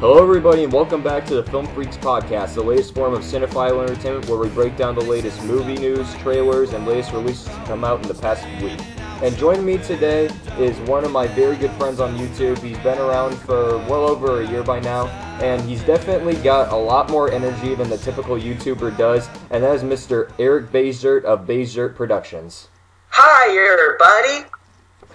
Hello everybody and welcome back to the Film Freaks Podcast, the latest form of cinephile entertainment where we break down the latest movie news, trailers, and latest releases to come out in the past week. And joining me today is one of my very good friends on YouTube. He's been around for well over a year by now, and he's definitely got a lot more energy than the typical YouTuber does, and that is Mr. Erik Bajzert of BAJZERTproductions. Hi, everybody!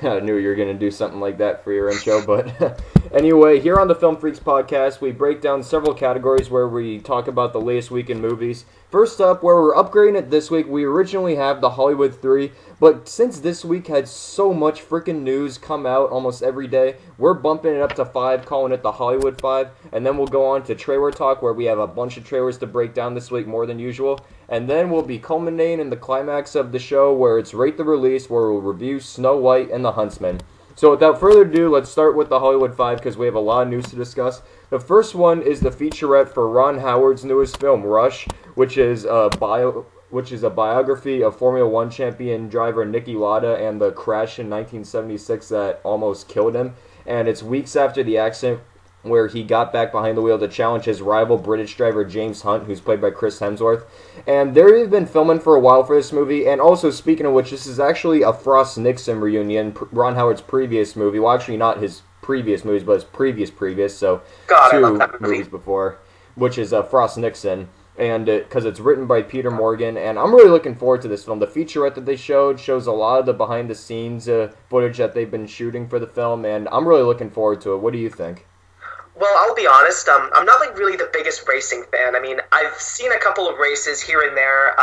I knew you were going to do something like that for your intro, but anyway, here on the Film Freaks Podcast, we break down several categories where we talk about the latest week in movies. First up, where we're upgrading it this week, we originally have the Hollywood 3, but since this week had so much freaking news come out almost every day, we're bumping it up to 5, calling it the Hollywood 5, and then we'll go on to Trailer Talk, where we have a bunch of trailers to break down this week, more than usual, and then we'll be culminating in the climax of the show, where it's Rate the Release, where we'll review Snow White and the Huntsman. So without further ado, let's start with the Hollywood 5 because we have a lot of news to discuss. The first one is the featurette for Ron Howard's newest film, Rush, which is a biography of Formula One champion driver Niki Lauda and the crash in 1976 that almost killed him. And it's weeks after the accident where he got back behind the wheel to challenge his rival British driver James Hunt, who's played by Chris Hemsworth. And they've been filming for a while for this movie, and also, speaking of which, this is actually a Frost-Nixon reunion, Ron Howard's previous movie. Well, actually not his previous movies, but his previous, so God, two movies before, which is Frost-Nixon. And because it's written by Peter Morgan, and I'm really looking forward to this film. The featurette that they showed shows a lot of the behind-the-scenes footage that they've been shooting for the film, and I'm really looking forward to it. What do you think? Well, I'll be honest, I'm not really the biggest racing fan. I mean, I've seen a couple of races here and there,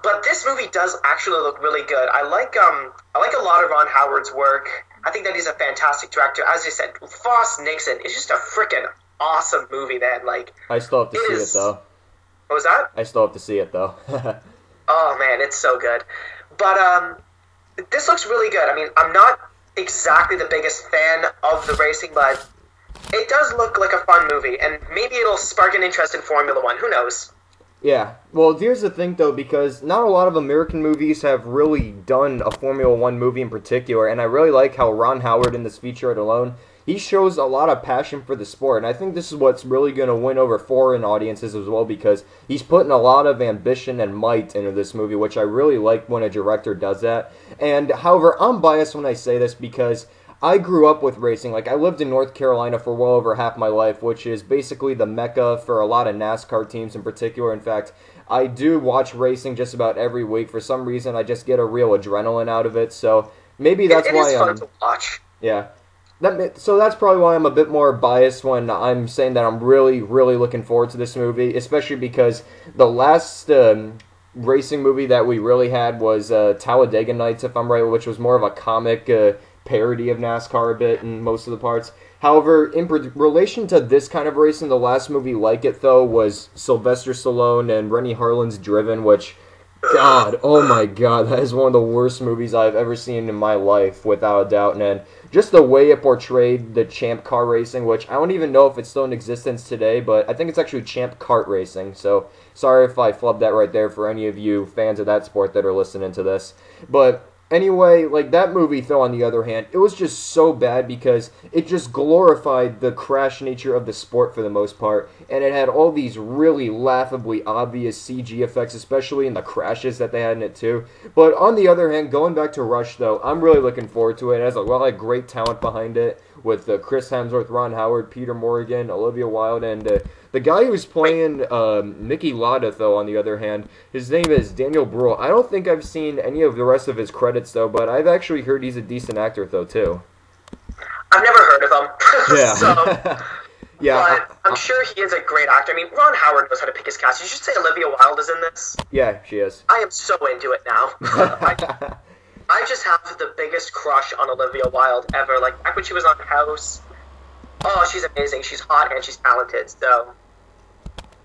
but this movie does actually look really good. I like a lot of Ron Howard's work. I think that he's a fantastic director. As you said, Frost-Nixon is just a freaking awesome movie, man. Like, I still have to see it, though. What was that? I still have to see it, though. Oh, man, it's so good. But this looks really good. I mean, I'm not exactly the biggest fan of the racing, but it does look like a fun movie, and maybe it'll spark an interest in Formula One. Who knows? Yeah. Well, here's the thing, though, because not a lot of American movies have really done a Formula One movie in particular, and I really like how Ron Howard in this featurette alone, he shows a lot of passion for the sport, and I think this is what's really going to win over foreign audiences as well, because he's putting a lot of ambition and might into this movie, which I really like when a director does that. And, however, I'm biased when I say this because I grew up with racing. Like, I lived in North Carolina for well over half my life, which is basically the mecca for a lot of NASCAR teams in particular. In fact, I do watch racing just about every week. For some reason, I just get a real adrenaline out of it. So maybe that's why it is fun to watch. Yeah. So that's probably why I'm a bit more biased when I'm saying that I'm really, really looking forward to this movie, especially because the last racing movie that we really had was Talladega Nights, if I'm right, which was more of a comic parody of NASCAR a bit in most of the parts. However, in relation to this kind of racing, the last movie like it, though, was Sylvester Stallone and Rennie Harlin's Driven, which, God, oh my God, that is one of the worst movies I've ever seen in my life, without a doubt. And just the way it portrayed the Champ Car Racing, which I don't even know if it's still in existence today, but I think it's actually Champ Kart Racing, so sorry if I flubbed that right there for any of you fans of that sport that are listening to this. But anyway, like, that movie, though, on the other hand, it was just so bad because it just glorified the crash nature of the sport for the most part, and it had all these really laughably obvious CG effects, especially in the crashes that they had in it, too. But on the other hand, going back to Rush, though, I'm really looking forward to it. It has a lot of great talent behind it, with Chris Hemsworth, Ron Howard, Peter Morgan, Olivia Wilde, and the guy who's playing Niki Lauda, though, on the other hand, his name is Daniel Bruhl. I don't think I've seen any of the rest of his credits, though, but I've actually heard he's a decent actor, though, too. I've never heard of him. Yeah. So, yeah. But I'm sure he is a great actor. I mean, Ron Howard knows how to pick his cast. You should say Olivia Wilde is in this. Yeah, she is. I am so into it now. I just have the biggest crush on Olivia Wilde ever. Like, back when she was on House. Oh, she's amazing. She's hot and she's talented. So,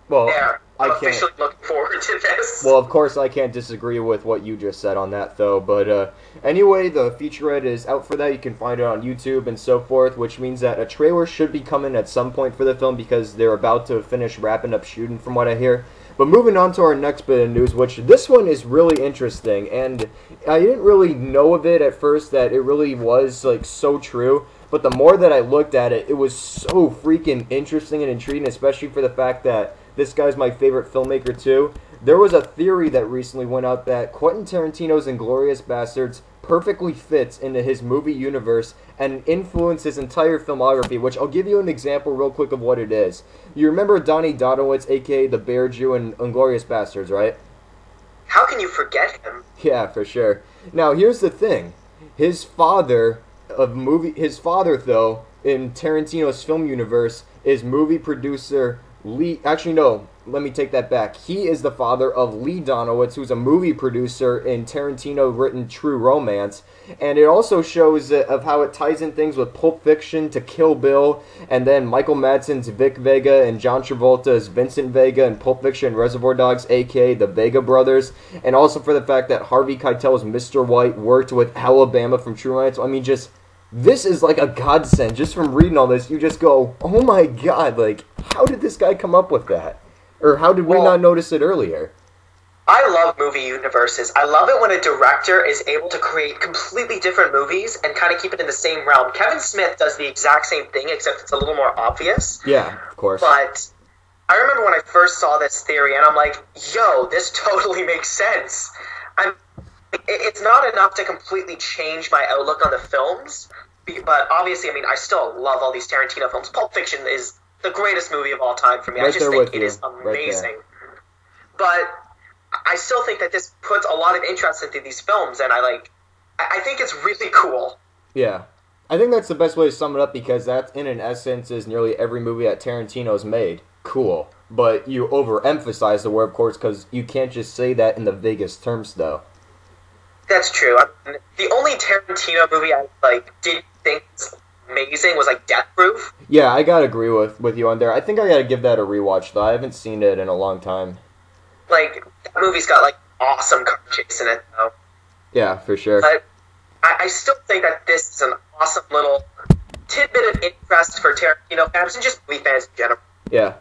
well, there. I'm I can't. officially looking forward to this. Well, of course, I can't disagree with what you just said on that, though. But anyway, the featurette is out for that. You can find it on YouTube and so forth, which means that a trailer should be coming at some point for the film because they're about to finish wrapping up shooting, from what I hear. But moving on to our next bit of news, which this one is really interesting, and I didn't really know of it at first that it really was, like, so true. But the more that I looked at it, it was so freaking interesting and intriguing, especially for the fact that this guy's my favorite filmmaker too. There was a theory that recently went out that Quentin Tarantino's Inglourious Basterds perfectly fits into his movie universe and influenced his entire filmography, which I'll give you an example real quick of what it is. You remember Donnie Donowitz, a.k.a. the Bear Jew in Inglourious Basterds, right? How can you forget him? Yeah, for sure. Now, here's the thing. His father, though, in Tarantino's film universe, is movie producer Lee... Actually, no. Let me take that back. He is the father of Lee Donowitz, who's a movie producer in Tarantino-written True Romance. And it also shows of how it ties in things with Pulp Fiction to Kill Bill, and then Michael Madsen's Vic Vega and John Travolta's Vincent Vega in Pulp Fiction Reservoir Dogs, a.k.a. the Vega Brothers. And also for the fact that Harvey Keitel's Mr. White worked with Alabama from True Romance. I mean, just... This is like a godsend. Just from reading all this, you just go, oh my god, like, how did this guy come up with that? Or how did we not notice it earlier? I love movie universes. I love it when a director is able to create completely different movies and kind of keep it in the same realm. Kevin Smith does the exact same thing, except it's a little more obvious. Yeah, of course. But I remember when I first saw this theory, and I'm like, yo, this totally makes sense. It's not enough to completely change my outlook on the films, but obviously, I mean, I still love all these Tarantino films. Pulp Fiction is the greatest movie of all time for me. I just think it is amazing. But I still think that this puts a lot of interest into these films, and I think it's really cool. Yeah. I think that's the best way to sum it up, because that, in an essence, is nearly every movie that Tarantino's made. Cool. But you overemphasize the word, of course, because you can't just say that in the vaguest terms, though. That's true. I mean, the only Tarantino movie I didn't think was amazing was Death Proof. Yeah, I gotta agree with you on there. I think I gotta give that a rewatch, though. I haven't seen it in a long time. That movie's got awesome car chase in it, though. Yeah, for sure. But I still think that this is an awesome little tidbit of interest for Tarantino fans and just movie fans in general. Yeah.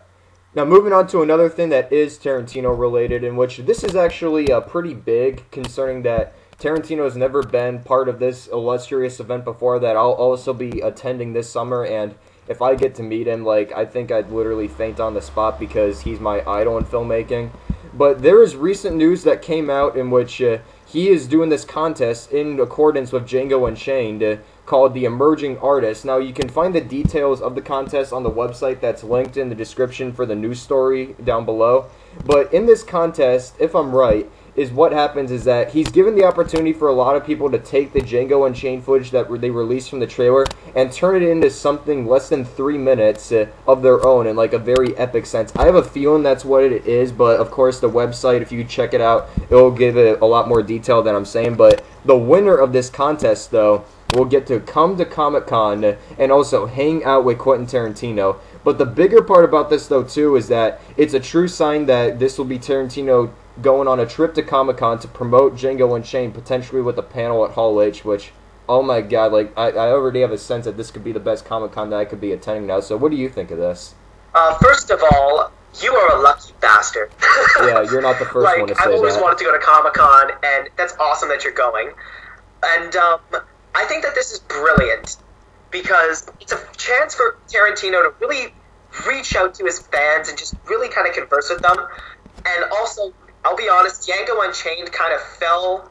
Now, moving on to another thing that is Tarantino-related, in which this is actually pretty big, concerning that Tarantino has never been part of this illustrious event before, that I'll also be attending this summer, and if I get to meet him, I think I'd literally faint on the spot, because he's my idol in filmmaking. But there is recent news that came out in which he is doing this contest in accordance with Django Unchained, called the Emerging Artist. Now, you can find the details of the contest on the website that's linked in the description for the news story down below. But in this contest, if I'm right, is what happens is that he's given the opportunity for a lot of people to take the Django Unchained footage that they released from the trailer and turn it into something less than 3 minutes of their own in a very epic sense. I have a feeling that's what it is, but of course the website, if you check it out, it will give it a lot more detail than I'm saying. But the winner of this contest, though, will get to come to Comic-Con and also hang out with Quentin Tarantino. But the bigger part about this, though, too, is that it's a true sign that this will be Tarantino going on a trip to Comic-Con to promote Django Unchained, potentially with a panel at Hall H, which, oh my god, I already have a sense that this could be the best Comic-Con that I could be attending now. So what do you think of this? First of all, you are a lucky bastard. Yeah, you're not the first one to say that. I've always wanted to go to Comic-Con, and that's awesome that you're going. And I think that this is brilliant, because it's a chance for Tarantino to really reach out to his fans and just really kind of converse with them. And also, I'll be honest, Django Unchained kind of fell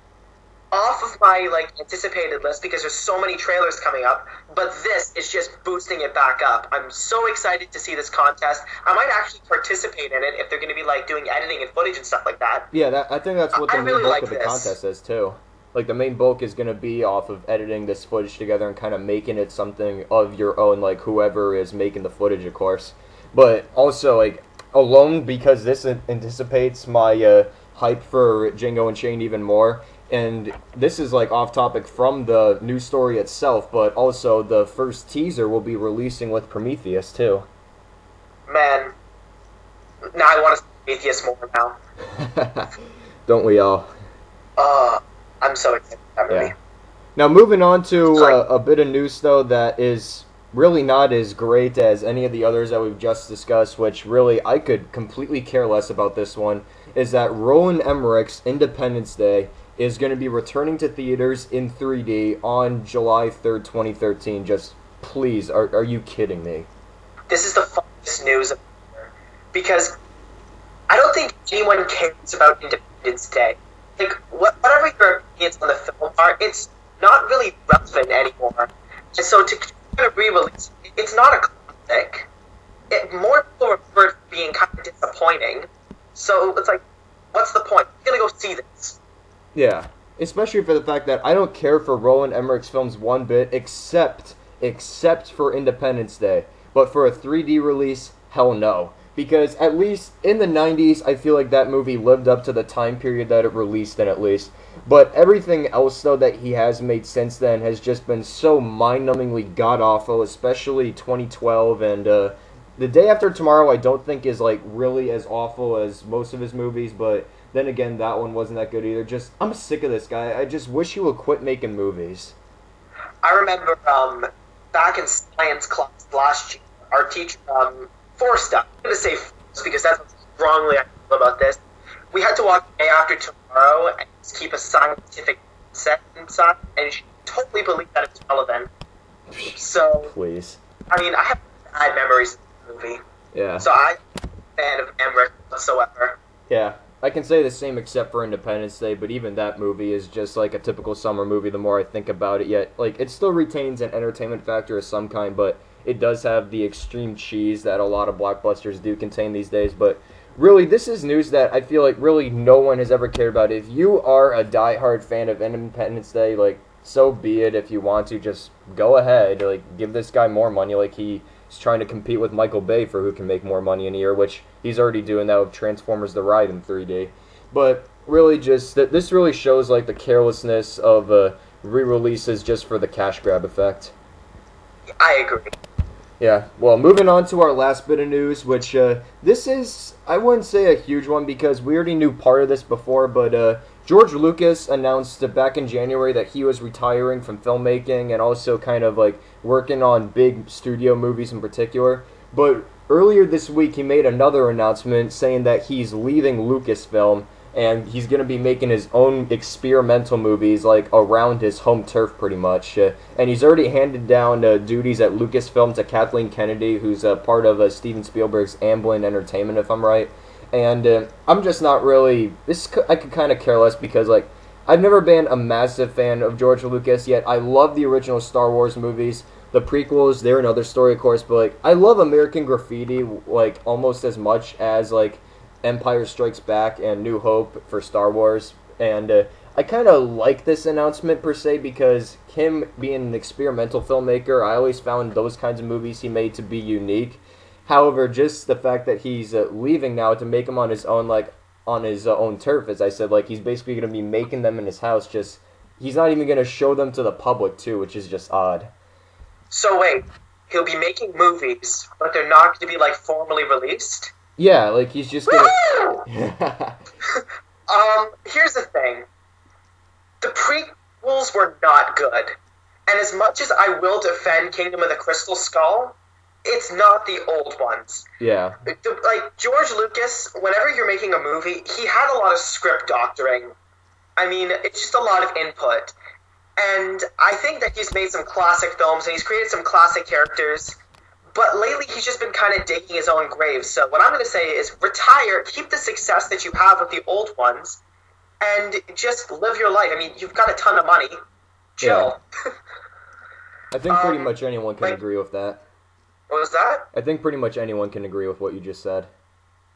off of my anticipated list because there's so many trailers coming up, but this is just boosting it back up. I'm so excited to see this contest. I might actually participate in it if they're going to be doing editing and footage and stuff like that. Yeah, I think that's what the main bulk of the contest is too. The main bulk is going to be off of editing this footage together and kind of making it something of your own, whoever is making the footage, of course. But also, alone, because this anticipates my hype for Django Unchained even more. And this is off topic from the news story itself, but also the first teaser will be releasing with Prometheus too. Man, now I want to see Prometheus more now. Don't we all? I'm so excited for that movie. Yeah. Now moving on to a bit of news though that is really not as great as any of the others that we've just discussed, which really I could completely care less about this one, is that Roland Emmerich's Independence Day is going to be returning to theaters in 3D on July 3rd, 2013, just please, are you kidding me? This is the funniest news of the year. Because I don't think anyone cares about Independence Day. Like, whatever your opinions on the film are, it's not really relevant anymore. And so to kind of re-release, it's not a classic. More people remember it being kind of disappointing. So it's like, what's the point? You're gonna go see this. Yeah, especially for the fact that I don't care for Roland Emmerich's films one bit, except for Independence Day. But for a 3D release, hell no. Because at least in the 90s, I feel like that movie lived up to the time period that it released in, at least. But everything else, though, that he has made since then has just been so mind-numbingly god-awful, especially 2012. And The Day After Tomorrow I don't think is, like, really as awful as most of his movies, but then again, that one wasn't that good either. Just, I'm sick of this guy. I just wish he would quit making movies. I remember back in science class last year, our teacher forced us. I'm going to say forced because that's how strongly I feel about this. We had to watch Day After Tomorrow and just keep a scientific set inside, and she totally believed that it's relevant. So, please. I mean, I have bad memories of the movie. Yeah. So I'm not a fan of Emmerich whatsoever. Yeah. I can say the same except for Independence Day, but even that movie is just like a typical summer movie the more I think about it. Yet, like, it still retains an entertainment factor of some kind, but it does have the extreme cheese that a lot of blockbusters do contain these days. But really, this is news that I feel like really no one has ever cared about. If you are a diehard fan of Independence Day, like, so be it. If you want to, just go ahead. Like, give this guy more money. Like, he's trying to compete with Michael Bay for who can make more money in a year, which he's already doing that with Transformers The Ride in 3D. But really, just that this really shows like the carelessness of re-releases just for the cash grab effect. I agree. Yeah, well, moving on to our last bit of news, which this is, I wouldn't say a huge one because we already knew part of this before, but George Lucas announced back in January that he was retiring from filmmaking and also kind of like working on big studio movies in particular. But earlier this week, he made another announcement saying that he's leaving Lucasfilm and he's going to be making his own experimental movies, like, around his home turf, pretty much. And he's already handed down duties at Lucasfilm to Kathleen Kennedy, who's part of Steven Spielberg's Amblin Entertainment, if I'm right. And I'm just not really... I could kind of care less because, like, I've never been a massive fan of George Lucas, yet I love the original Star Wars movies. The prequels, they're another story, of course, but, like, I love American Graffiti, like, almost as much as, like, Empire Strikes Back and New Hope for Star Wars, and I kind of like this announcement per se because him being an experimental filmmaker, I always found those kinds of movies he made to be unique. However, just the fact that he's leaving now to make them on his own, like on his own turf, as I said, like he's basically going to be making them in his house. Just he's not even going to show them to the public too, which is just odd. So wait, he'll be making movies, but they're not going to be like formally released? Yeah, like he's just gonna... Here's the thing. The prequels were not good. And as much as I will defend Kingdom of the Crystal Skull, it's not the old ones. Yeah. Like, George Lucas, whenever you're making a movie, he had a lot of script doctoring. I mean, it's just a lot of input. And I think that he's made some classic films, and he's created some classic characters. But lately, he's just been kind of digging his own grave. So what I'm going to say is retire, keep the success that you have with the old ones, and just live your life. I mean, you've got a ton of money. Chill. Yeah. I think pretty much anyone can agree with that. What was that? I think pretty much anyone can agree with what you just said.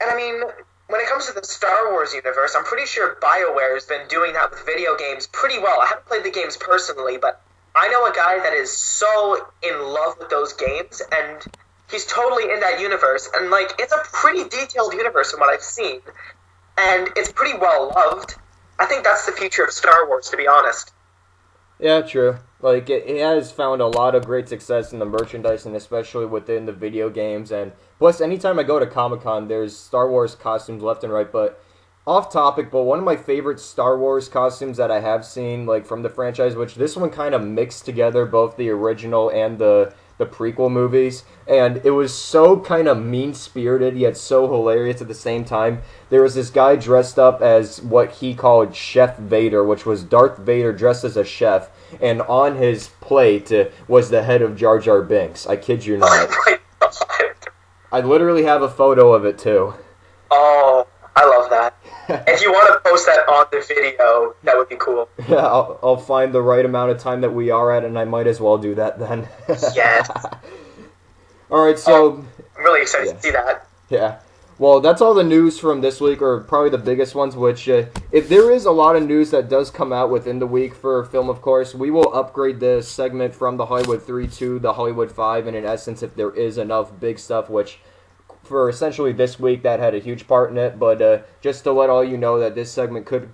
And I mean, when it comes to the Star Wars universe, I'm pretty sure BioWare has been doing that with video games pretty well. I haven't played the games personally, but I know a guy that is so in love with those games, and he's totally in that universe. And, like, it's a pretty detailed universe from what I've seen, and it's pretty well loved. I think that's the future of Star Wars, to be honest. Yeah, true. Like, it has found a lot of great success in the merchandise, and especially within the video games. And plus, anytime I go to Comic-Con, there's Star Wars costumes left and right. But off topic, but one of my favorite Star Wars costumes that I have seen, like, from the franchise, which this one kind of mixed together both the original and the the prequel movies, and it was so kind of mean-spirited yet so hilarious at the same time. There was this guy dressed up as what he called Chef Vader, which was Darth Vader dressed as a chef, and on his plate was the head of Jar Jar Binks. I kid you not. Oh my god. I literally have a photo of it too. Oh, I love that. If you want to post that on the video, that would be cool. Yeah, I'll find the right amount of time that we are at, and I might as well do that then. Yes. Alright, so... I'm really excited to see that. Yeah. Well, that's all the news from this week, or probably the biggest ones, which, if there is a lot of news that does come out within the week for film, of course, we will upgrade the segment from the Hollywood 3 to the Hollywood 5, and in essence, if there is enough big stuff, which... for essentially this week, that had a huge part in it, but just to let all you know that this segment could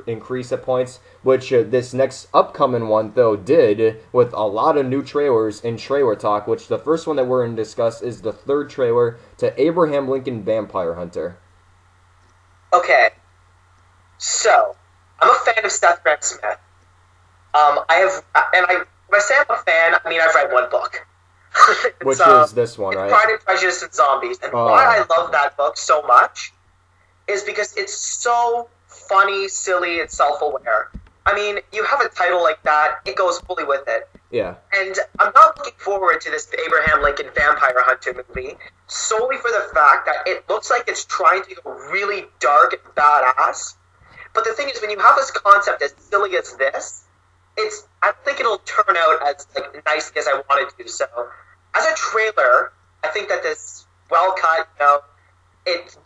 increase at points, which this next upcoming one, though, did, with a lot of new trailers in Trailer Talk, which the first one that we're going to discuss is the third trailer to Abraham Lincoln Vampire Hunter. Okay, so, I'm a fan of Seth Grahame-Smith. When I say I'm a fan, I mean I've read one book. Which is this one, right? Pride and Prejudice and Zombies. And why I love that book so much is because it's so funny, silly, and self-aware. I mean, you have a title like that, it goes fully with it. Yeah. And I'm not looking forward to this Abraham Lincoln Vampire Hunter movie solely for the fact that it looks like it's trying to go really dark and badass. But the thing is, when you have this concept as silly as this, I think it'll turn out as nicely as I want it to. So, as a trailer, I think that this well cut, it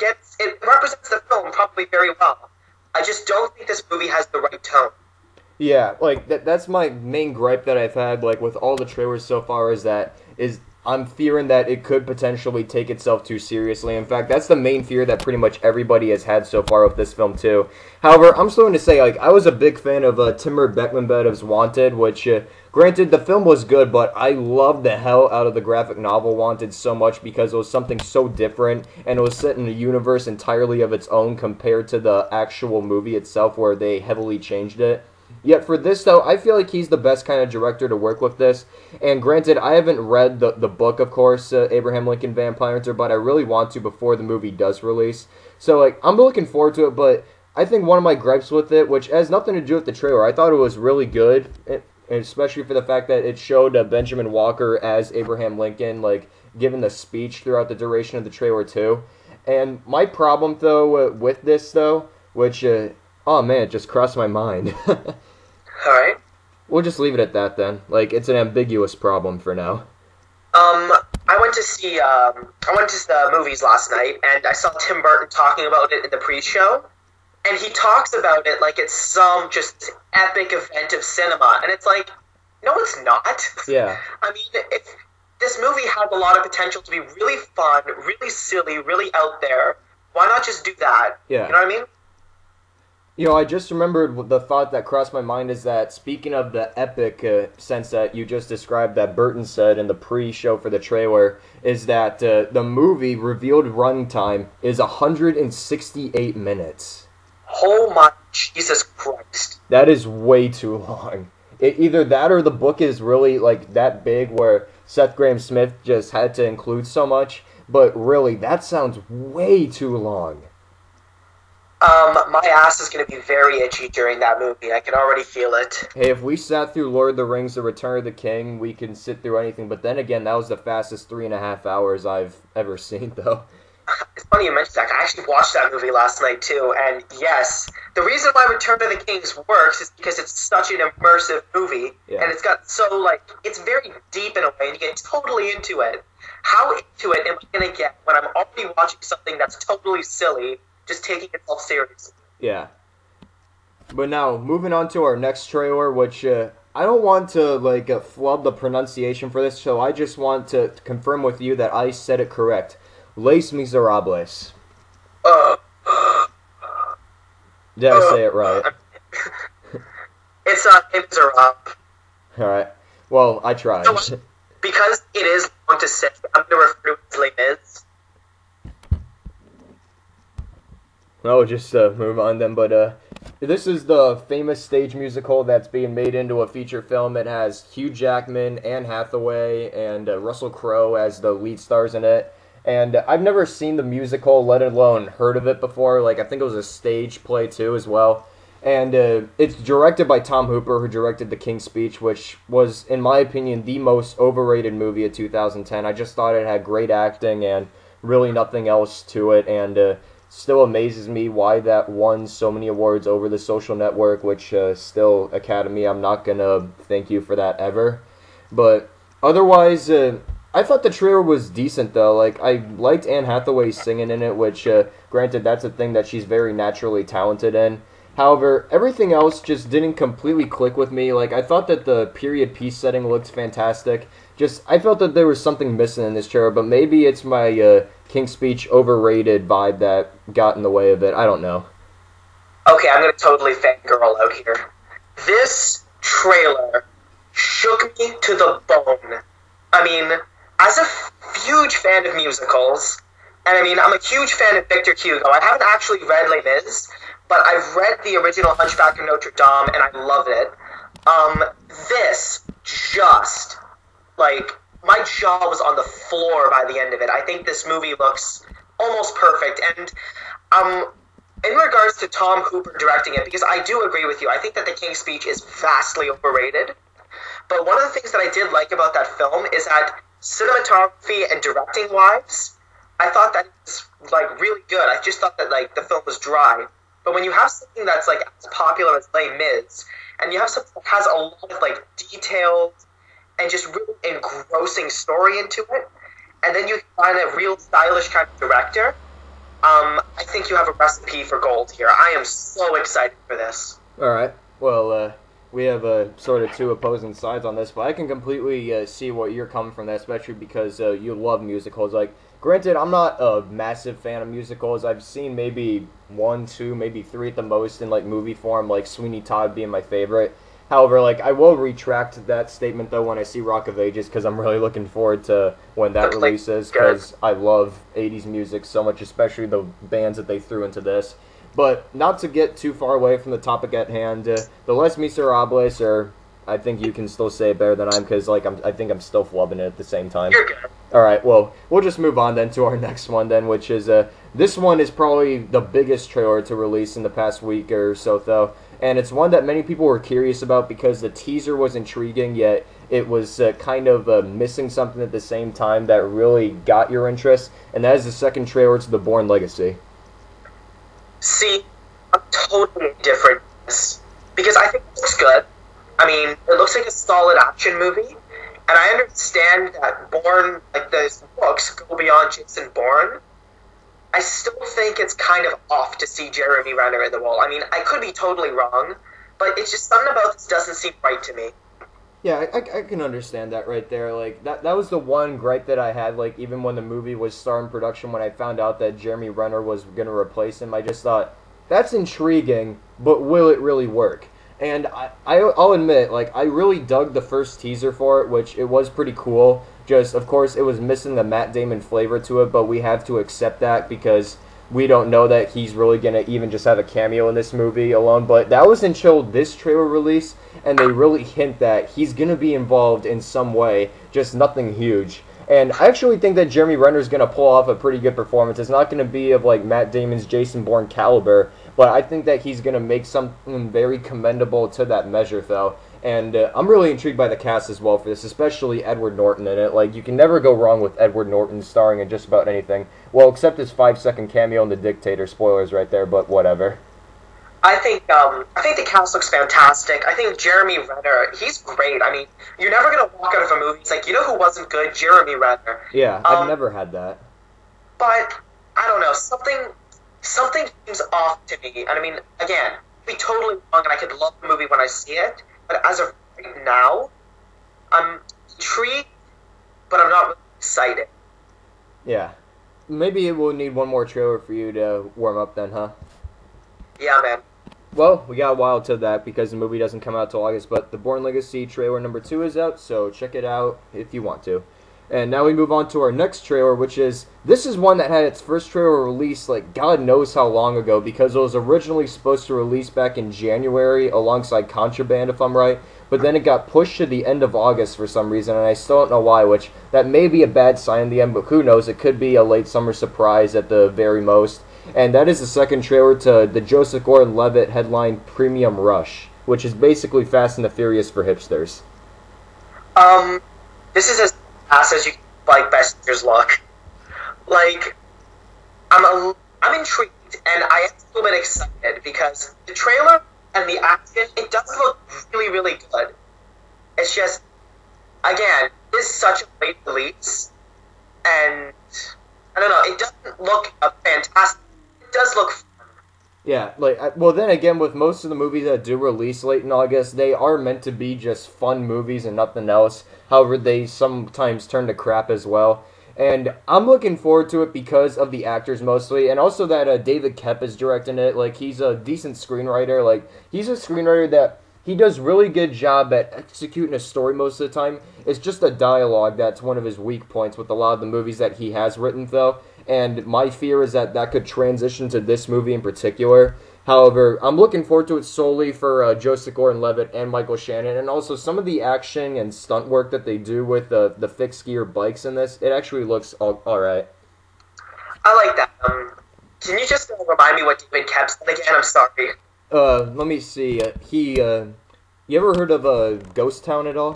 represents the film probably very well. I just don't think this movie has the right tone. Yeah, that's my main gripe that I've had with all the trailers so far is I'm fearing that it could potentially take itself too seriously. In fact, that's the main fear that pretty much everybody has had so far with this film, too. However, I'm still going to say, I was a big fan of Timur Bekmambetev's Wanted, which, granted, the film was good, but I loved the hell out of the graphic novel Wanted so much because it was something so different, and it was set in a universe entirely of its own compared to the actual movie itself where they heavily changed it. Yet for this, though, I feel like he's the best kind of director to work with this. And granted, I haven't read the book, of course, Abraham Lincoln Vampire Hunter, but I really want to before the movie does release. So, I'm looking forward to it, but I think one of my gripes with it, which has nothing to do with the trailer, I thought it was really good, and especially for the fact that it showed Benjamin Walker as Abraham Lincoln, giving the speech throughout the duration of the trailer, too. And my problem, though, with this, though, which... oh man, it just crossed my mind. Alright. We'll just leave it at that then. It's an ambiguous problem for now. I went to see the movies last night, and I saw Tim Burton talking about it in the pre-show, and he talks about it like it's some just epic event of cinema, and it's no, it's not. Yeah. I mean, this movie has a lot of potential to be really fun, really silly, really out there. Why not just do that? Yeah. You know what I mean? I just remembered the thought that crossed my mind is that, speaking of the epic sense that you just described that Burton said in the pre-show for the trailer, is that the movie revealed runtime is 168 minutes. Oh my Jesus Christ. That is way too long. Either that or the book is really, that big where Seth Grahame-Smith just had to include so much, but really, that sounds way too long. My ass is going to be very itchy during that movie. I can already feel it. Hey, if we sat through Lord of the Rings, The Return of the King, we can sit through anything. But then again, that was the fastest 3.5 hours I've ever seen, though. It's funny you mentioned that. I actually watched that movie last night, too. And yes, the reason why Return of the Kings works is because it's such an immersive movie. Yeah. And it's got it's very deep in a way, and you get totally into it. How into it am I going to get when I'm already watching something that's totally silly, just taking itself seriously? Yeah. But now, moving on to our next trailer, which I don't want to flub the pronunciation for this, so I just want to confirm with you that I said it correct. Les Miserables. Did I say it right? It's Les Miserables. Alright. Well, I tried. So, because it is long to say, I'm going to refer to it as Les Mis. I'll just move on then, but this is the famous stage musical that's being made into a feature film. It has Hugh Jackman, Anne Hathaway, and Russell Crowe as the lead stars in it. And I've never seen the musical, let alone heard of it before. Like, I think it was a stage play, too, as well. And it's directed by Tom Hooper, who directed The King's Speech, which was, in my opinion, the most overrated movie of 2010. I just thought it had great acting and really nothing else to it, and still amazes me why that won so many awards over The Social Network, which still, Academy, I'm not going to thank you for that ever. But otherwise, I thought the trailer was decent, though. Like, I liked Anne Hathaway singing in it, which, granted, that's a thing that she's very naturally talented in. However, everything else just didn't completely click with me. Like, I thought that the period piece setting looked fantastic. Just, I felt that there was something missing in this trailer, but maybe it's my King's Speech overrated vibe that got in the way of it. I don't know. Okay, I'm going to totally fangirl out here. This trailer shook me to the bone. I mean, as a huge fan of musicals, and I mean, I'm a huge fan of Victor Hugo. I haven't actually read Les Mis, but I've read the original Hunchback of Notre Dame, and I loved it. This just, like, my jaw was on the floor by the end of it. I think this movie looks almost perfect, and in regards to Tom Hooper directing it, because I do agree with you, I think that The King's Speech is vastly overrated, but one of the things that I did like about that film is that cinematography and directing-wise, I thought that it was, like, really good. I just thought that, like, the film was dry. But when you have something that's, like, as popular as Les Mis, and you have something that has a lot of, like, detailed and just really engrossing story into it, and then you find a real stylish kind of director, I think you have a recipe for gold here. I am so excited for this. Alright, well, we have sort of two opposing sides on this, but I can completely see what you're coming from that, especially because you love musicals. Like, granted, I'm not a massive fan of musicals. I've seen maybe 1, 2, maybe 3 at the most in, like, movie form, like Sweeney Todd being my favorite. However, like, I will retract that statement, though, when I see Rock of Ages, because I'm really looking forward to when that releases, because I love 80s music so much, especially the bands that they threw into this. But not to get too far away from the topic at hand, the Les Miserables, or I think you can still say it better than I am, because, like, I think I'm still flubbing it at the same time. You're good. Alright, well, we'll just move on then to our next one then, which is, this one is probably the biggest trailer to release in the past week or so, though. And it's one that many people were curious about because the teaser was intriguing, yet it was kind of missing something at the same time that really got your interest, and that is the second trailer to The Bourne Legacy. See, I'm totally different because I think it looks good. I mean, it looks like a solid action movie, and I understand that Bourne, like, the books go beyond Jason Bourne. I still think it's kind of off to see Jeremy Renner in the role. I mean, I could be totally wrong, but it's just something about this doesn't seem right to me. Yeah, I can understand that right there. Like, that was the one gripe that I had, like, even when the movie was starting production, when I found out that Jeremy Renner was going to replace him, I just thought, that's intriguing, but will it really work? And I'll admit, like, I really dug the first teaser for it, which it was pretty cool. Just, of course, it was missing the Matt Damon flavor to it, but we have to accept that because we don't know that he's really going to even just have a cameo in this movie alone. But that was until this trailer release, and they really hint that he's going to be involved in some way, just nothing huge. And I actually think that Jeremy Renner's going to pull off a pretty good performance. It's not going to be of, like, Matt Damon's Jason Bourne caliber, but I think that he's going to make something very commendable to that measure, though. And I'm really intrigued by the cast as well for this, especially Edward Norton in it. Like, you can never go wrong with Edward Norton starring in just about anything. Well, except his 5-second cameo in The Dictator. Spoilers right there, but whatever. I think the cast looks fantastic. I think Jeremy Renner, he's great. I mean, you're never going to walk out of a movie, it's like, you know who wasn't good? Jeremy Renner. Yeah, I've never had that. But, I don't know, something seems off to me. And I mean, again, I'd be totally wrong, and I could love the movie when I see it. But as of right now, I'm intrigued, but I'm not really excited. Yeah. Maybe it will need one more trailer for you to warm up then, huh? Yeah, man. Well, we got a while to that because the movie doesn't come out till August, but The Bourne Legacy trailer number 2 is out, so check it out if you want to. And now we move on to our next trailer, which is, this is one that had its first trailer released, like, God knows how long ago, because it was originally supposed to release back in January alongside Contraband, if I'm right, but then it got pushed to the end of August for some reason, and I still don't know why, which, that may be a bad sign in the end, but who knows, it could be a late summer surprise at the very most. And that is the second trailer to the Joseph Gordon-Levitt headline Premium Rush, which is basically Fast and the Furious for hipsters. This is as fast as you like Bajzert's look. Like, I'm intrigued, and I am a little bit excited, because the trailer and the action, it does look really, really good. It's just, again, this is such a late release, and, I don't know, it doesn't look fantastic. It does look fun. Yeah, like, well, then again, with most of the movies that do release late in August, they are meant to be just fun movies and nothing else. However, they sometimes turn to crap as well. And I'm looking forward to it because of the actors mostly, and also that David Koepp is directing it. Like, he's a decent screenwriter. Like, he's a screenwriter that he does really good job at executing a story most of the time. It's just the dialogue that's one of his weak points with a lot of the movies that he has written, though. And my fear is that that could transition to this movie in particular. However, I'm looking forward to it solely for Joseph Gordon-Levitt and Michael Shannon, and also some of the action and stunt work that they do with the fixed gear bikes in this. It actually looks alright. I like that. Can you just remind me what David Koepp said again? I'm sorry. Let me see. You ever heard of Ghost Town at all?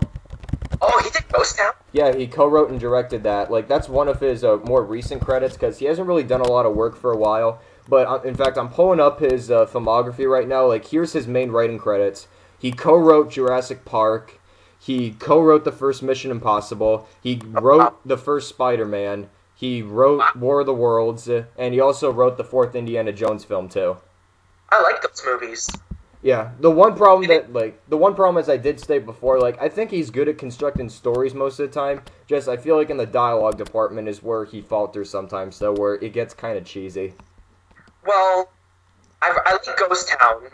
Oh, he did Ghost Town? Yeah, he co-wrote and directed that. Like, that's one of his more recent credits, because he hasn't really done a lot of work for a while. But, in fact, I'm pulling up his filmography right now. Like, here's his main writing credits. He co-wrote Jurassic Park. He co-wrote the first Mission Impossible. He wrote the first Spider-Man. He wrote War of the Worlds. And he also wrote the fourth Indiana Jones film, too. I like those movies. Yeah, the one problem as I did state before, like, I think he's good at constructing stories most of the time. Just, I feel like in the dialogue department is where he falters sometimes, though, where it gets kind of cheesy. Well, I like Ghost Town.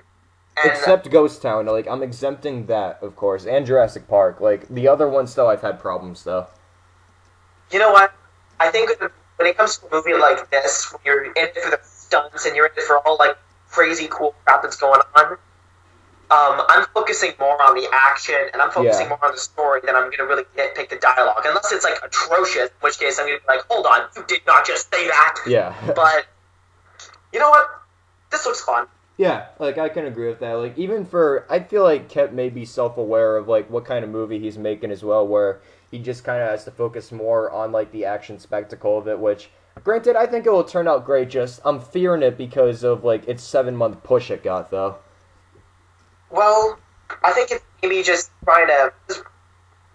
And except Ghost Town, like, I'm exempting that, of course, and Jurassic Park. Like, the other ones, though, I've had problems, though. You know what? I think when it comes to a movie like this, when you're in it for the stunts and you're in it for all, like, crazy cool crap that's going on, I'm focusing more on the action, and I'm focusing more on the story than I'm going to really nitpick the dialogue. Unless it's, like, atrocious, in which case I'm going to be like, hold on, you did not just say that! Yeah. But, you know what? This looks fun. Yeah, like, I can agree with that. Like, even I feel like Koepp may be self-aware of, like, what kind of movie he's making as well, where he just kind of has to focus more on, like, the action spectacle of it, which, granted, I think it will turn out great, just, I'm fearing it because of, like, its 7-month push it got, though. Well, I think it's maybe just trying to...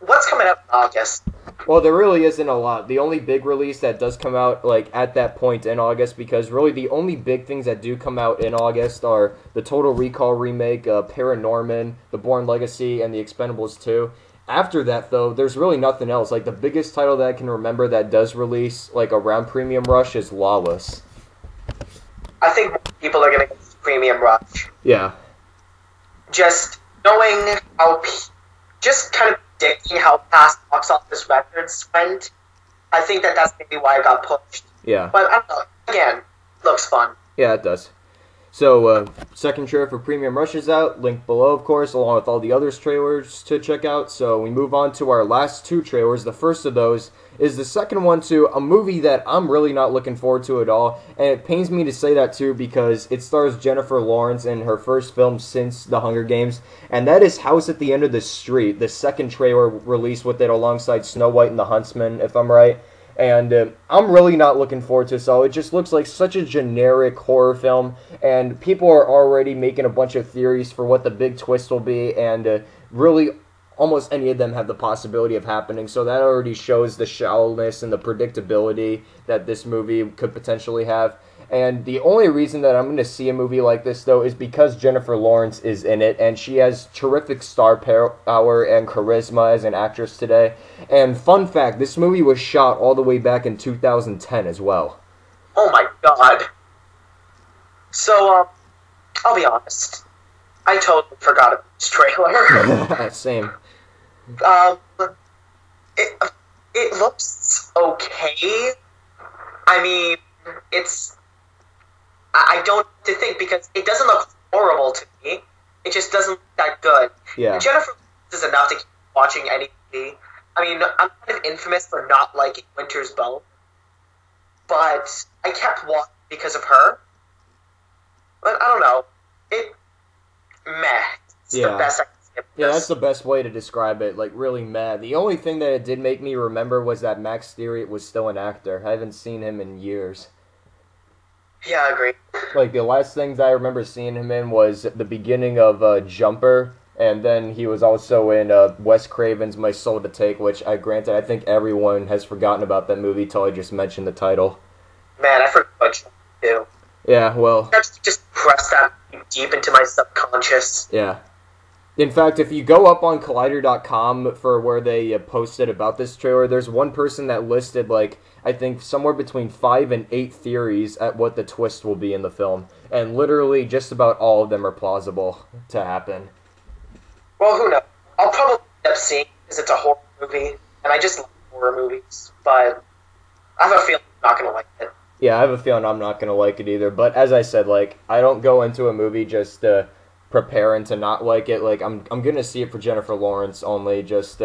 What's coming up in August? Well, there really isn't a lot. The only big release that does come out, like, at that point in August, because really the only big things that do come out in August are the Total Recall remake, Paranorman, The Bourne Legacy, and The Expendables 2. After that, though, there's really nothing else. Like, the biggest title that I can remember that does release, like, around Premium Rush is Lawless. I think more people are going to get Premium Rush. Yeah. Just knowing how... Just kind of predicting how past box office records went, I think that's maybe why it got pushed. Yeah. But, I don't know. Again, looks fun. Yeah, it does. So, second trailer for Premium Rush is out, linked below, of course, along with all the other trailers to check out. So, we move on to our last two trailers. The first of those is the second one to a movie that I'm really not looking forward to at all. And it pains me to say that, too, because it stars Jennifer Lawrence in her first film since The Hunger Games. And that is House at the End of the Street, the second trailer released with it alongside Snow White and the Huntsman, if I'm right. And I'm really not looking forward to it, so it just looks like such a generic horror film, and people are already making a bunch of theories for what the big twist will be, and really almost any of them have the possibility of happening, so that already shows the shallowness and the predictability that this movie could potentially have. And the only reason that I'm going to see a movie like this, though, is because Jennifer Lawrence is in it, and she has terrific star power and charisma as an actress today. And fun fact, this movie was shot all the way back in 2010 as well. Oh my god. So, I'll be honest. I totally forgot about this trailer. Same. It It looks okay. I mean, it's... I don't know what to think, because it doesn't look horrible to me. It just doesn't look that good. Yeah. And Jennifer Lawrence is enough to keep watching any movie. I mean, I'm kind of infamous for not liking Winter's Bone, but I kept watching because of her. But I don't know. It's the best I can say. Yeah, that's the best way to describe it, like, really meh. The only thing that it did make me remember was that Max Stewart was still an actor. I haven't seen him in years. Yeah, I agree. Like, the last things I remember seeing him in was the beginning of Jumper, and then he was also in Wes Craven's My Soul to Take, which, I think everyone has forgotten about that movie till I just mentioned the title. Man, I forgot about Jumper, too. Yeah, well... Just press that deep into my subconscious. Yeah. In fact, if you go up on Collider.com for where they posted about this trailer, there's one person that listed, like, I think somewhere between 5 and 8 theories at what the twist will be in the film. And literally just about all of them are plausible to happen. Well, who knows? I'll probably end up seeing it because it's a horror movie, and I just love horror movies, but I have a feeling I'm not going to like it. Yeah, I have a feeling I'm not going to like it either, but as I said, like, I don't go into a movie just preparing to not like it. Like, I'm going to see it for Jennifer Lawrence only, just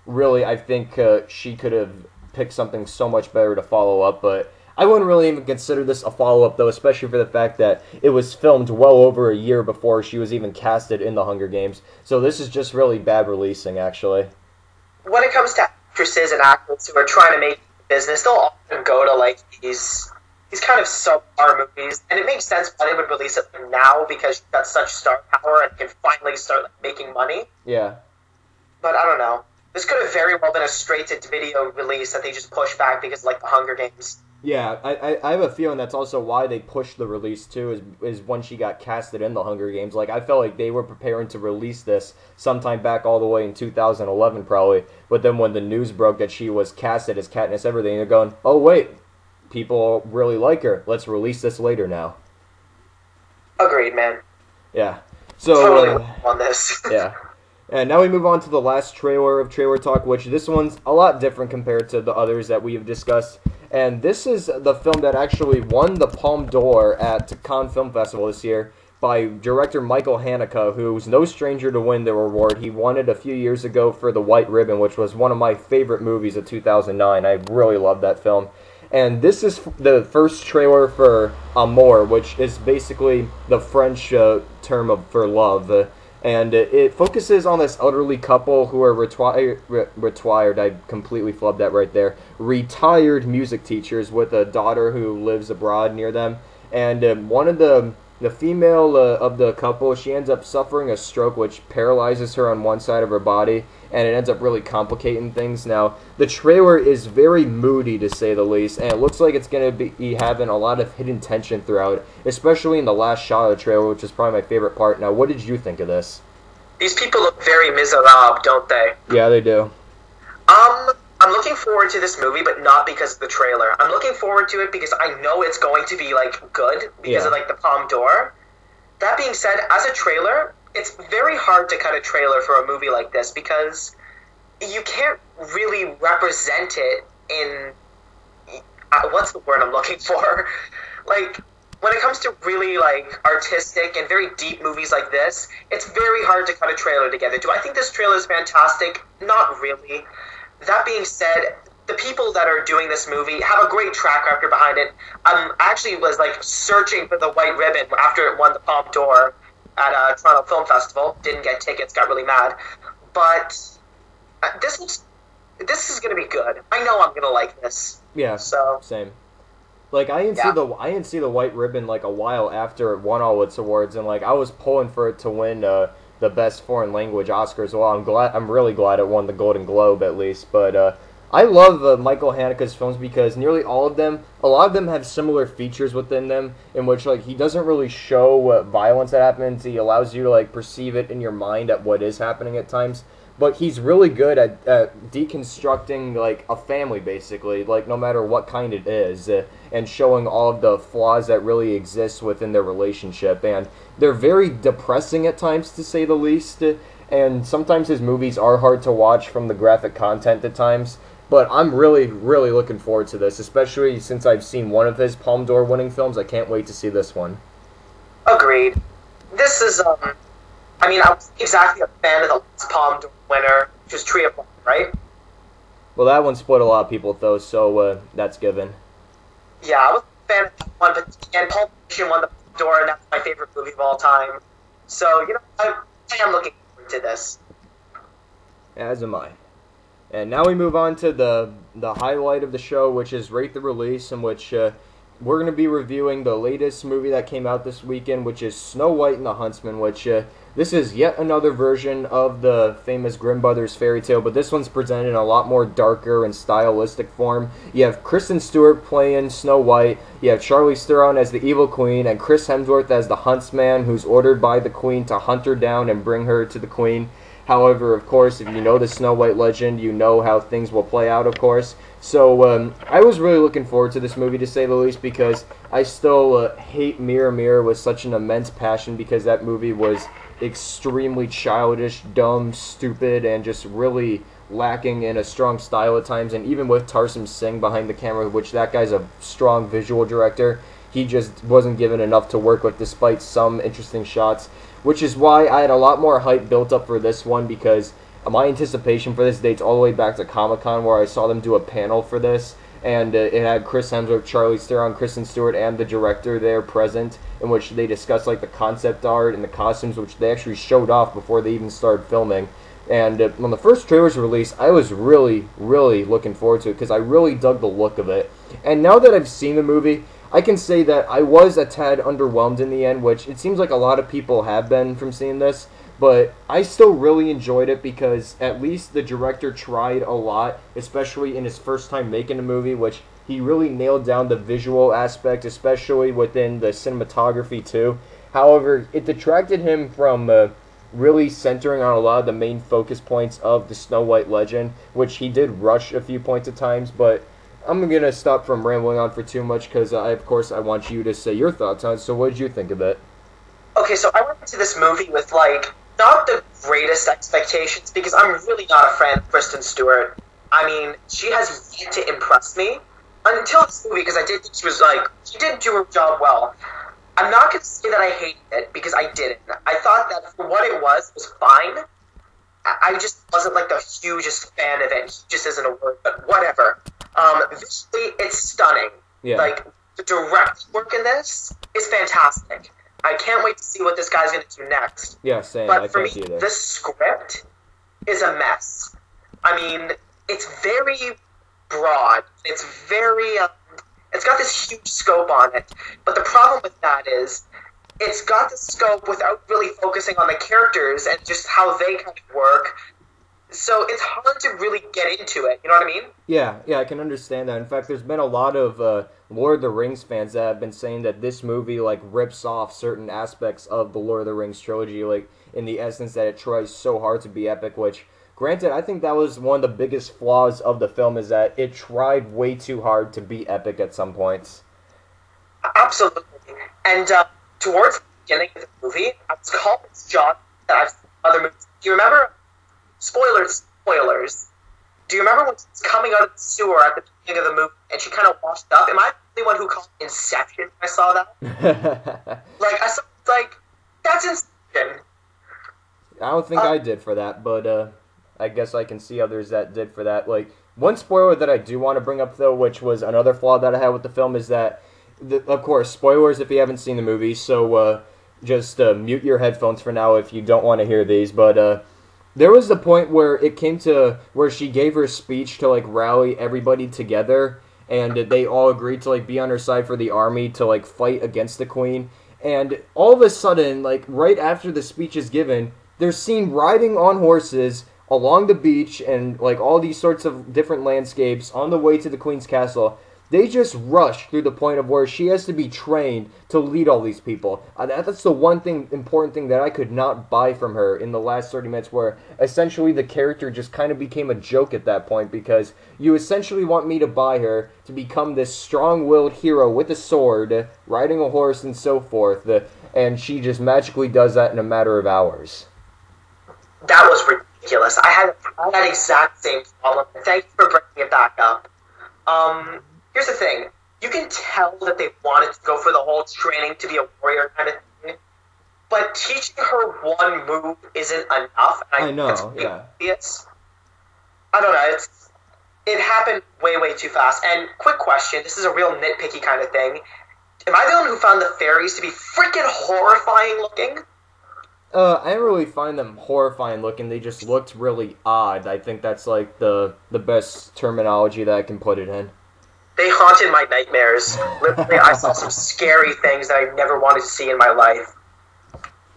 really, I think she could have picked something so much better to follow up, but I wouldn't really even consider this a follow-up, though, especially for the fact that it was filmed well over a year before she was even casted in the Hunger Games, so this is just really bad releasing, actually. When it comes to actresses and actors who are trying to make business, they'll often go to, like, these kind of subpar movies, and it makes sense why they would release it now, because you've got such star power and can finally start making money. Yeah. But I don't know. This could have very well been a straight-to-video release that they just pushed back because, like, the Hunger Games. Yeah, I have a feeling that's also why they pushed the release, too, is when she got casted in the Hunger Games. Like, I felt like they were preparing to release this sometime back all the way in 2011, probably, but then when the news broke that she was casted as Katniss Everdeen, they're going, oh, wait, people really like her. Let's release this later now. Agreed, man. Yeah. So totally on this. Yeah. And now we move on to the last trailer of Trailer Talk, which this one's a lot different compared to the others that we have discussed. And this is the film that actually won the Palme d'Or at Cannes Film Festival this year by director Michael Haneke, who's no stranger to win the award. He won it a few years ago for The White Ribbon, which was one of my favorite movies of 2009. I really loved that film. And this is the first trailer for Amour, which is basically the French term for love. And it focuses on this elderly couple who are retired, I completely flubbed that right there, retired music teachers with a daughter who lives abroad near them. And one of the female of the couple, she ends up suffering a stroke which paralyzes her on one side of her body, and it ends up really complicating things. Now, the trailer is very moody, to say the least, and it looks like it's going to be having a lot of hidden tension throughout, especially in the last shot of the trailer, which is probably my favorite part. Now, what did you think of this? These people look very miserable, don't they? Yeah, they do. I'm looking forward to this movie, but not because of the trailer. I'm looking forward to it because I know it's going to be, like, good because of, like, the Palme d'Or. That being said, as a trailer, it's very hard to cut a trailer for a movie like this because you can't really represent it in... what's the word I'm looking for? Like, when it comes to really, like, artistic and very deep movies like this, it's very hard to cut a trailer together. Do I think this trailer is fantastic? Not really. That being said, the people that are doing this movie have a great track record behind it. I actually was, like, searching for the White Ribbon after it won the Palme d'Or at Toronto Film Festival. Didn't get tickets, got really mad. But this is going to be good. I know I'm going to like this. Yeah, so same. Like, I didn't see the White Ribbon, like, a while after it won all its awards, and, like, I was pulling for it to win the Best Foreign Language Oscar as well. I'm really glad it won the Golden Globe, at least, but I love Michael Haneke's films because nearly all of them, a lot of them have similar features within them, in which, like, he doesn't really show violence that happens. He allows you to, like, perceive it in your mind at what is happening at times. But he's really good at deconstructing, like, a family, basically, like, no matter what kind it is, and showing all of the flaws that really exist within their relationship. And they're very depressing at times, to say the least, and sometimes his movies are hard to watch from the graphic content at times. But I'm really, really looking forward to this, especially since I've seen one of his Palme d'Or winning films. I can't wait to see this one. Agreed. This is, I mean, I was exactly a fan of the last Palme d'Or winner, which was Tree of Life, right? Well, that one spoiled a lot of people, though, so that's given. Yeah, I was a fan of that one, but and Pulp Fiction won the Palme d'Or, and that's my favorite movie of all time. So, you know, I am looking forward to this. As am I. And now we move on to the highlight of the show, which is Rate the Release, in which we're going to be reviewing the latest movie that came out this weekend, which is Snow White and the Huntsman, which this is yet another version of the famous Grimm Brothers fairy tale, but this one's presented in a lot more darker and stylistic form. You have Kristen Stewart playing Snow White, you have Charlize Theron as the evil queen, and Chris Hemsworth as the huntsman who's ordered by the queen to hunt her down and bring her to the queen. However, of course, if you know the Snow White legend, you know how things will play out, of course. So I was really looking forward to this movie, to say the least, because I still hate Mirror Mirror with such an immense passion, because that movie was extremely childish, dumb, stupid, and just really lacking in a strong style at times. And even with Tarsem Singh behind the camera, which that guy's a strong visual director, he just wasn't given enough to work with despite some interesting shots. Which is why I had a lot more hype built up for this one, because my anticipation for this dates all the way back to Comic-Con, where I saw them do a panel for this, and it had Chris Hemsworth, Charlize Theron, Kristen Stewart, and the director there present, in which they discussed like the concept art and the costumes, which they actually showed off before they even started filming. And when the first trailer was released, I was really, really looking forward to it, because I really dug the look of it. And now that I've seen the movie, I can say that I was a tad underwhelmed in the end, which it seems like a lot of people have been from seeing this, but I still really enjoyed it, because at least the director tried a lot, especially in his first time making a movie, which he really nailed down the visual aspect, especially within the cinematography too. However, it detracted him from really centering on a lot of the main focus points of the Snow White legend, which he did rush a few points at times, but I'm going to stop from rambling on for too much, because of course I want you to say your thoughts on it. So what did you think of it? Okay, so I went into this movie with, like, not the greatest expectations, because I'm really not a fan of Kristen Stewart. I mean, she has yet to impress me until this movie, because I did think she did do her job well. I'm not going to say that I hated it, because I didn't. I thought that for what it was fine. I just wasn't, like, the hugest fan of it. He just isn't a word, but whatever. Visually, it's stunning. Yeah. Like, the direct work in this is fantastic. I can't wait to see what this guy's going to do next. Yeah, same. But for me, the script is a mess. I mean, it's very broad. It's very... it's got this huge scope on it. But the problem with that is, it's got the scope without really focusing on the characters and just how they kind of work. So it's hard to really get into it, you know what I mean? Yeah, I can understand that. In fact, there's been a lot of Lord of the Rings fans that have been saying that this movie, like, rips off certain aspects of the Lord of the Rings trilogy, like, in the essence that it tries so hard to be epic, which, granted, I think that was one of the biggest flaws of the film, is that it tried way too hard to be epic at some points. Absolutely. And towards the beginning of the movie, I was called this John that I've seen other movies. Do you remember... Spoilers. Do you remember when she was coming out of the sewer at the beginning of the movie and she kind of washed up? Am I the only one who called Inception when I saw that? That's Inception. I don't think I did for that, but I guess I can see others that did for that. Like, one spoiler that I do want to bring up, though, which was another flaw that I had with the film, is that, of course, spoilers if you haven't seen the movie, so just mute your headphones for now if you don't want to hear these, but... there was the point where it came to where she gave her speech to, like, rally everybody together, and they all agreed to, like, be on her side for the army to, like, fight against the queen. And all of a sudden, like, right after the speech is given, they're seen riding on horses along the beach and, like, all these sorts of different landscapes on the way to the queen's castle. They just rush through the point of where she has to be trained to lead all these people. That's the one important thing that I could not buy from her in the last 30 minutes, where essentially the character just kind of became a joke at that point, because you essentially want me to buy her to become this strong-willed hero with a sword, riding a horse and so forth, and she just magically does that in a matter of hours. That was ridiculous. ridiculous. I had that exact same problem. Thank you for bringing it back up. Here's the thing. You can tell that they wanted to go for the whole training to be a warrior kind of thing, but teaching her one move isn't enough. And I know, yeah. I don't know, it happened way, way too fast. And quick question, this is a real nitpicky kind of thing. Am I the one who found the fairies to be freaking horrifying looking? I didn't really find them horrifying looking. They just looked really odd. I think that's like the best terminology that I can put it in. They haunted my nightmares. Literally, I saw some scary things that I never wanted to see in my life.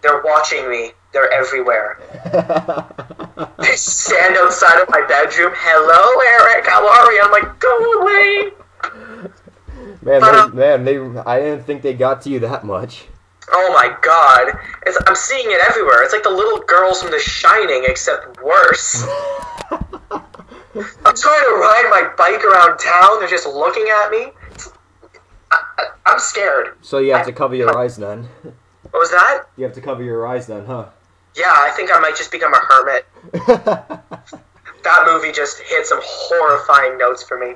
They're watching me. They're everywhere. They stand outside of my bedroom. Hello, Eric. How are you? I'm like, go away. I didn't think they got to you that much. Oh my god. I'm seeing it everywhere. It's like the little girls from The Shining, except worse. I'm trying to ride my bike around town. They're just looking at me. I'm scared. So you have to cover your eyes then. What was that? You have to cover your eyes then, huh? Yeah, I think I might just become a hermit. That movie just hit some horrifying notes for me.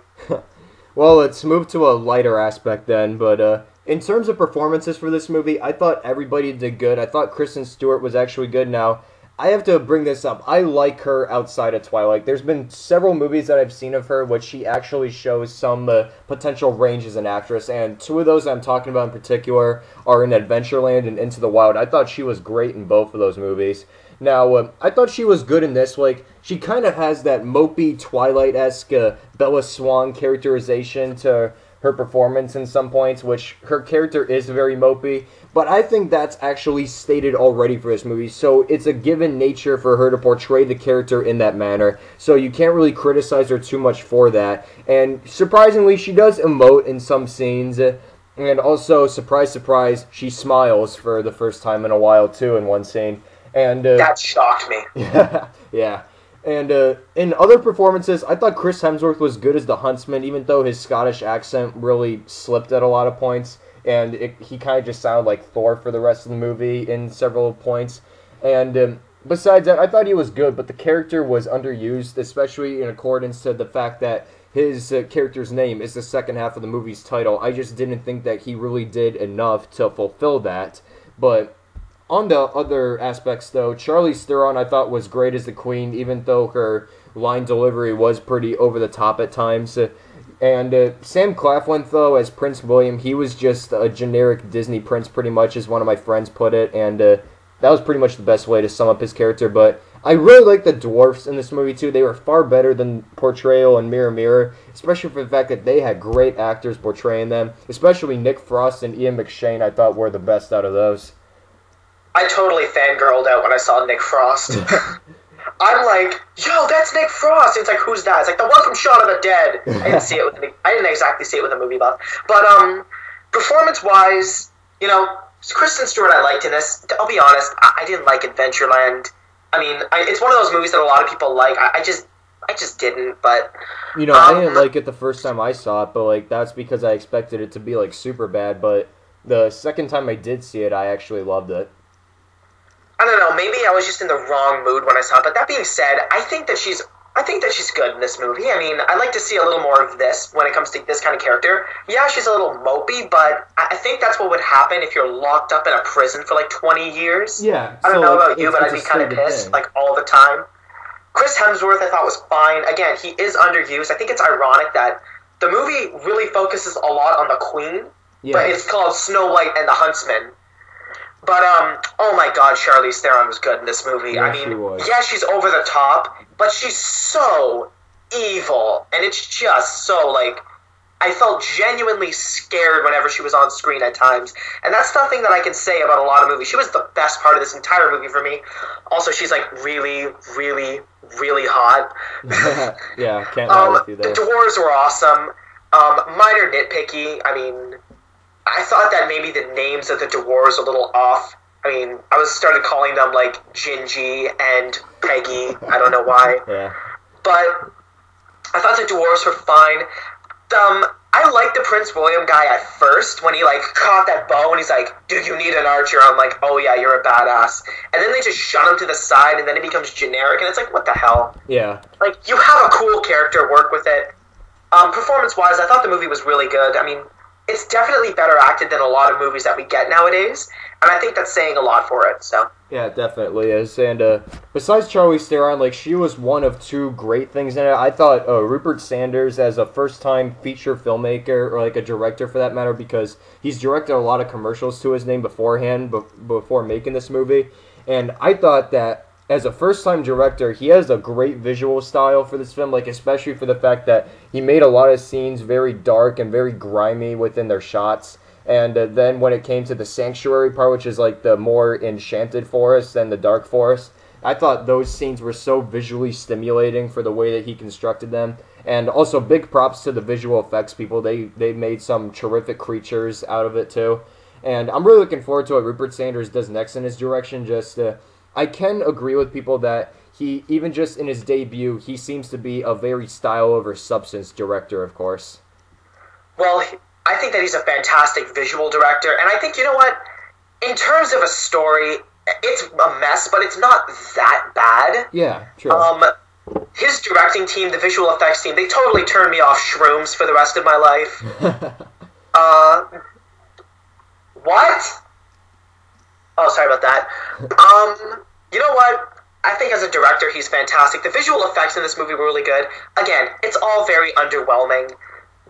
Well, let's move to a lighter aspect then, but in terms of performances for this movie, I thought everybody did good. I thought Kristen Stewart was actually good. Now, I have to bring this up. I like her outside of Twilight. There's been several movies that I've seen of her which she actually shows some potential range as an actress, and two of those I'm talking about in particular are in Adventureland and Into the Wild. I thought she was great in both of those movies. Now, I thought she was good in this. Like, she kind of has that mopey, Twilight-esque Bella Swan characterization to her performance in some points, which her character is very mopey, but I think that's actually stated already for this movie, so it's a given nature for her to portray the character in that manner, so you can't really criticize her too much for that, and surprisingly, she does emote in some scenes, and also, surprise, surprise, she smiles for the first time in a while, too, in one scene, and that shocked me. Yeah. And in other performances, I thought Chris Hemsworth was good as the Huntsman, even though his Scottish accent really slipped at a lot of points, and he kind of just sounded like Thor for the rest of the movie in several points. And besides that, I thought he was good, but the character was underused, especially in accordance to the fact that his character's name is the second half of the movie's title. I just didn't think that he really did enough to fulfill that, but on the other aspects, though, Charlize Theron I thought was great as the Queen, even though her line delivery was pretty over the top at times. And Sam Claflin, though, as Prince William, he was just a generic Disney prince, pretty much, as one of my friends put it, and that was pretty much the best way to sum up his character. But I really like the dwarfs in this movie, too. They were far better than portrayal in Mirror Mirror, especially for the fact that they had great actors portraying them, especially Nick Frost and Ian McShane, I thought were the best out of those. I totally fangirled out when I saw Nick Frost. I'm like, yo, that's Nick Frost. It's like, who's that? It's like the one from Shaun of the Dead. I didn't exactly see it with a movie buff, but performance-wise, you know, Kristen Stewart I liked in this. I'll be honest, I didn't like Adventureland. I mean, it's one of those movies that a lot of people like. I just didn't. But you know, I didn't like it the first time I saw it, but like that's because I expected it to be like super bad. But the second time I did see it, I actually loved it. I don't know, maybe I was just in the wrong mood when I saw it, but that being said, I think that she's good in this movie. I mean, I like to see a little more of this when it comes to this kind of character. Yeah, she's a little mopey, but I think that's what would happen if you're locked up in a prison for like 20 years. Yeah. I don't know about you, but I'd be kind of pissed, like, all the time. Chris Hemsworth I thought was fine. Again, he is underused. I think it's ironic that the movie really focuses a lot on the Queen, but it's called Snow White and the Huntsman. But, oh my god, Charlize Theron was good in this movie. Yeah, I mean, yeah, she's over the top, but she's so evil. And it's just so, like, I felt genuinely scared whenever she was on screen at times. And that's nothing that I can say about a lot of movies. She was the best part of this entire movie for me. Also, she's, like, really, really, really hot. Yeah, can't lie with you there. The dwarves were awesome. Minor nitpicky, I mean, I thought that maybe the names of the dwarves were a little off. I mean, I started calling them, like, Gingy and Peggy. I don't know why. Yeah. But I thought the dwarves were fine. I like the Prince William guy at first when he like caught that bow and he's like, dude, you need an archer. I'm like, oh yeah, you're a badass. And then they just shut him to the side and then it becomes generic and it's like, what the hell? Yeah. Like, you have a cool character, work with it. Performance-wise, I thought the movie was really good. I mean, it's definitely better acted than a lot of movies that we get nowadays, and I think that's saying a lot for it, so. Yeah, it definitely is. And besides Charlize Theron, like, she was one of two great things in it. I thought Rupert Sanders as a first-time feature filmmaker, or like a director for that matter, because he's directed a lot of commercials to his name beforehand, before making this movie. And I thought that as a first-time director, he has a great visual style for this film, like especially for the fact that he made a lot of scenes very dark and very grimy within their shots. And then when it came to the sanctuary part, which is like the more enchanted forest than the dark forest, I thought those scenes were so visually stimulating for the way that he constructed them. And also big props to the visual effects people. They made some terrific creatures out of it too. And I'm really looking forward to what Rupert Sanders does next in his direction. I can agree with people that he, even just in his debut, he seems to be a very style over substance director, of course. Well, I think that he's a fantastic visual director, and I think, you know what, in terms of a story, it's a mess, but it's not that bad. Yeah, true. His directing team, the visual effects team, they totally turned me off shrooms for the rest of my life. What? Oh, sorry about that. You know what? I think as a director, he's fantastic. The visual effects in this movie were really good. Again, it's all very underwhelming,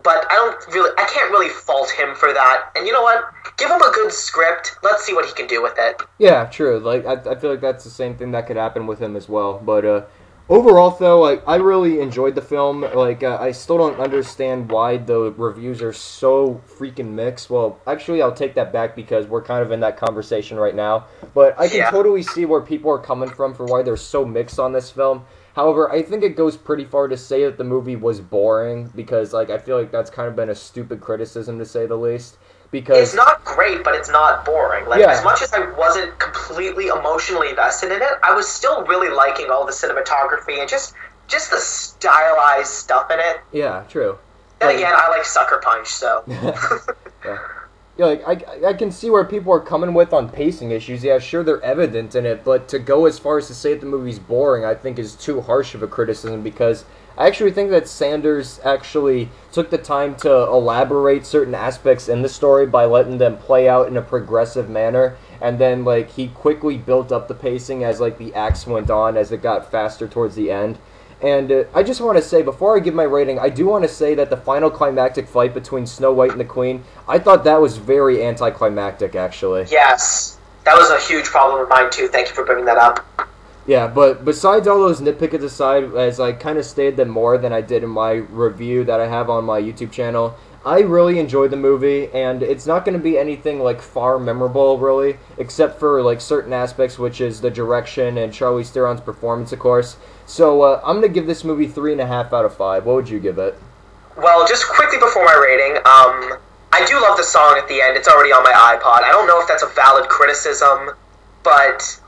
but I can't really fault him for that. And you know what? Give him a good script. Let's see what he can do with it. Yeah, true. Like I feel like that's the same thing that could happen with him as well. But overall, though, like I really enjoyed the film. Like I still don't understand why the reviews are so freaking mixed. Well, actually, I'll take that back because we're kind of in that conversation right now. But I can totally see where people are coming from for why they're so mixed on this film. However, I think it goes pretty far to say that the movie was boring because, like, I feel like that's kind of been a stupid criticism to say the least. Because it's not great, but it's not boring. Like, as much as I wasn't completely emotionally invested in it, I was still really liking all the cinematography and just the stylized stuff in it. Yeah, true. Then again, I like Sucker Punch, so. Yeah, like I can see where people are coming with on pacing issues. Yeah, sure, they're evident in it, but to go as far as to say that the movie's boring, I think is too harsh of a criticism because I actually think that Sanders actually took the time to elaborate certain aspects in the story by letting them play out in a progressive manner, and then like he quickly built up the pacing as like the acts went on as it got faster towards the end. And I just want to say, before I give my rating, I do want to say that the final climactic fight between Snow White and the Queen, I thought that was very anticlimactic, actually. Yes, that was a huge problem of mine, too. Thank you for bringing that up. Yeah, but besides all those nitpicks aside, as I kind of stated them more than I did in my review that I have on my YouTube channel, I really enjoyed the movie, and it's not going to be anything, like, far memorable, really, except for, like, certain aspects, which is the direction and Charlize Theron's performance, of course. So, I'm going to give this movie 3.5 out of 5. What would you give it? Well, just quickly before my rating, I do love the song at the end. It's already on my iPod. I don't know if that's a valid criticism, but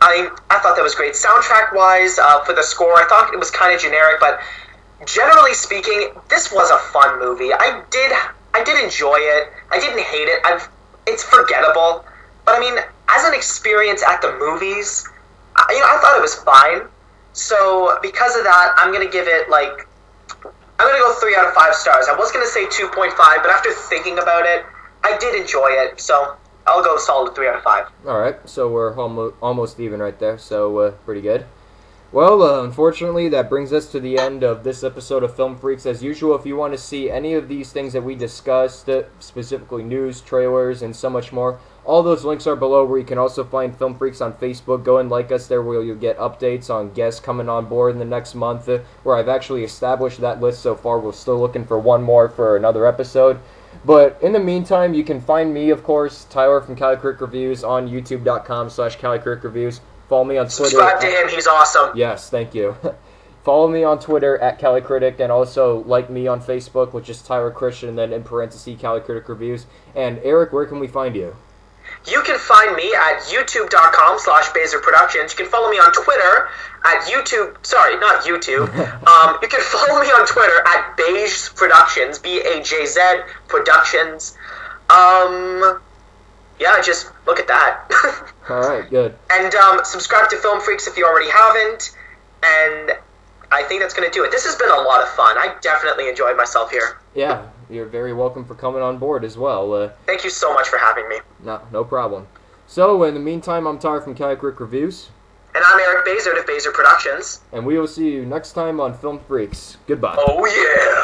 I thought that was great. Soundtrack-wise, for the score, I thought it was kind of generic, but generally speaking, this was a fun movie. I did enjoy it. I didn't hate it. It's forgettable, but I mean, as an experience at the movies, I thought it was fine. So because of that, I'm gonna give it I'm gonna go 3 out of 5 stars. I was gonna say 2.5, but after thinking about it, I did enjoy it. So I'll go solid 3 out of 5. All right, so we're almost even right there. So pretty good. Well, unfortunately, that brings us to the end of this episode of Film Freaks. As usual, if you want to see any of these things that we discussed, specifically news, trailers, and so much more, all those links are below where you can also find Film Freaks on Facebook. Go and like us there where you'll get updates on guests coming on board in the next month, where I've actually established that list so far. We're still looking for one more for another episode. But in the meantime, you can find me, of course, Tyler from CaliCriticReviews on youtube.com/CaliCriticReviews. Follow me on Twitter. Subscribe to him. He's awesome. Yes, thank you. Follow me on Twitter at CaliCritic, and also like me on Facebook, which is Tyler Christian, and then in parentheses, CaliCriticReviews. And Eric, where can we find you? You can find me at youtube.com/BAJZERTproductions. You can follow me on Twitter at YouTube. Sorry, not YouTube. You can follow me on Twitter at BAJZProductions, BAJZ Productions. Yeah, just look at that. Alright, good. And subscribe to Film Freaks if you already haven't. And I think that's going to do it. This has been a lot of fun. I definitely enjoyed myself here. Yeah, you're very welcome for coming on board as well. Thank you so much for having me. No problem. So, in the meantime, I'm Tyler from CaliCriticReviews. And I'm Erik Bajzert of BAJZERTproductions. And we will see you next time on Film Freaks. Goodbye. Oh, yeah!